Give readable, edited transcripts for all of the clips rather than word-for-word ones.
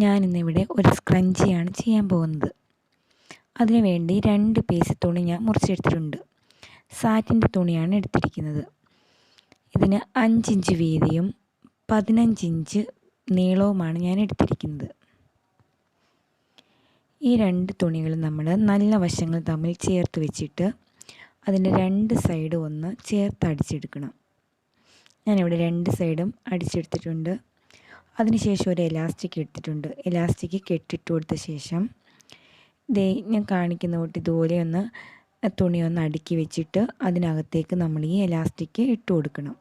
ഞാനിന്നിവിടെ ഒരു സ്ക്രഞ്ചിയാണ് ചെയ്യാൻ പോകുന്നത്. അതിനു വേണ്ടി 2 പീസ് തുണി ഞാൻ മുറിച്ചെടുത്തിട്ടുണ്ട്. സാറ്റിൻ്റെ തുണിയാണ് എടുത്തിരിക്കുന്നത്. ഇതിന് 5 ഇഞ്ച് വീതിയും 15 ഇഞ്ച് നീളവുമാണ് ഞാൻ എടുത്തിരിക്കുന്നത്. ഈ 2 തുണികളും നമ്മൾ നല്ല വശങ്ങൾ തമ്മിൽ ചേർത്ത് വെച്ചിട്ട് അതിൻ്റെ 2 സൈഡും ഒന്ന് ചേർത്ത് അടിച്ചെടുക്കണം. ഞാനിവിടെ 2 സൈഡും അടിച്ചെടുത്തിട്ടുണ്ട്. അതിനുശേഷം ഒരു എലാസ്റ്റിക് എടുത്തിട്ടുണ്ട്. എലാസ്റ്റിക് കെട്ടിട്ട് കൊടുത്ത ശേഷം ഞാൻ കാണിക്കുന്ന കൂട്ടി ഇതുപോലെ ഒന്ന് തുണി ഒന്ന് അടുക്കി വെച്ചിട്ട് അതിനകത്തേക്ക് നമ്മൾ ഈ എലാസ്റ്റിക് ഇട്ട് കൊടുക്കണം.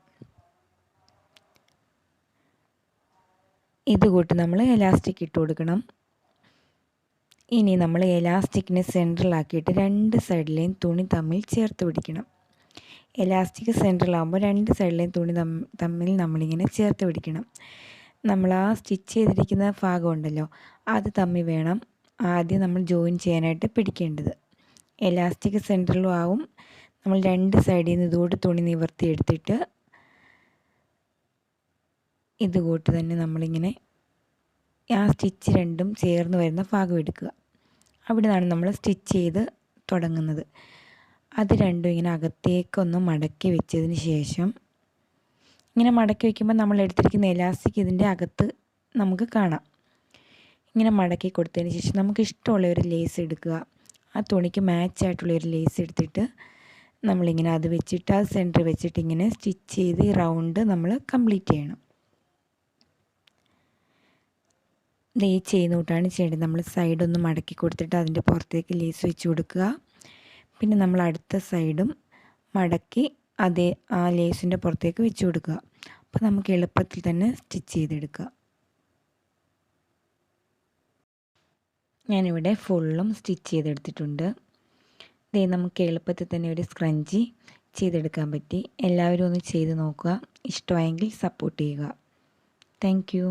ഇതുകൂട്ട് നമ്മൾ എലാസ്റ്റിക് ഇട്ട് കൊടുക്കണം. ഇനി നമ്മൾ എലാസ്റ്റിക്കിനെ സെൻട്രലാക്കിയിട്ട് 2 സൈഡിലെയും തുണി തമ്മിൽ ചേർത്ത് പിടിക്കണം. എലാസ്റ്റിക് സെൻട്രലാകുമ്പോൾ 2 സൈഡിലെയും തുണി തമ്മിൽ നമ്മളിങ്ങനെ ചേർത്ത് പിടിക്കണം. നമ്മൾ ആ സ്റ്റിച്ച് ചെയ്തിരിക്കുന്ന ഭാഗം ഉണ്ടല്ലോ, അത് തമ്മിൽ വേണം ആദ്യം നമ്മൾ ജോയിൻ ചെയ്യാനായിട്ട് പിടിക്കേണ്ടത്. എലാസ്റ്റിക് സെൻട്രലും ആവും. നമ്മൾ 2 സൈഡിൽ നിന്ന് ഇതുകൂട്ട് തുണി നിവർത്തി എടുത്തിട്ട് ഇതുകൂട്ട് തന്നെ നമ്മളിങ്ങനെ ആ സ്റ്റിച്ച് രണ്ടും ചേർന്ന് വരുന്ന ഭാഗം എടുക്കുക. അവിടെ നിന്നാണ് നമ്മൾ സ്റ്റിച്ച് ചെയ്ത് തുടങ്ങുന്നത്. അത് രണ്ടും ഇങ്ങനെ അകത്തേക്കൊന്ന് മടക്കി വെച്ചതിന് ശേഷം ഇങ്ങനെ മടക്കി വയ്ക്കുമ്പോൾ നമ്മൾ എടുത്തിരിക്കുന്ന എലാസ്റ്റിക് ഇതിൻ്റെ അകത്ത് നമുക്ക് കാണാം. ഇങ്ങനെ മടക്കി കൊടുത്തതിന് ശേഷം നമുക്ക് ഇഷ്ടമുള്ള ഒരു ലേസ് എടുക്കുക. ആ തുണിക്ക് മാച്ചായിട്ടുള്ളൊരു ലേസ് എടുത്തിട്ട് നമ്മളിങ്ങനെ അത് വെച്ചിട്ട് അത് സെൻറ്റർ വെച്ചിട്ട് ഇങ്ങനെ സ്റ്റിച്ച് ചെയ്ത് ഈ റൗണ്ട് നമ്മൾ കംപ്ലീറ്റ് ചെയ്യണം. ഇത് ഈ ചെയ്യുന്നൂട്ടാണ് ചെയ്യേണ്ടത്. നമ്മൾ സൈഡൊന്ന് മടക്കി കൊടുത്തിട്ട് അതിൻ്റെ പുറത്തേക്ക് ലേസ് വെച്ച് കൊടുക്കുക. പിന്നെ നമ്മൾ അടുത്ത സൈഡും മടക്കി അതേ ആ ലേസിൻ്റെ പുറത്തേക്ക് വെച്ച് കൊടുക്കുക. അപ്പോൾ നമുക്ക് എളുപ്പത്തിൽ തന്നെ സ്റ്റിച്ച് ചെയ്തെടുക്കുക. ഞാനിവിടെ ഫുള്ളും സ്റ്റിച്ച് ചെയ്തെടുത്തിട്ടുണ്ട്. ഇതേ നമുക്ക് എളുപ്പത്തിൽ തന്നെ ഒരു സ്ക്രഞ്ചി ചെയ്തെടുക്കാൻ പറ്റി. എല്ലാവരും ഒന്ന് ചെയ്ത് നോക്കുക. ഇഷ്ടമായെങ്കിൽ സപ്പോർട്ട് ചെയ്യുക. Thank you.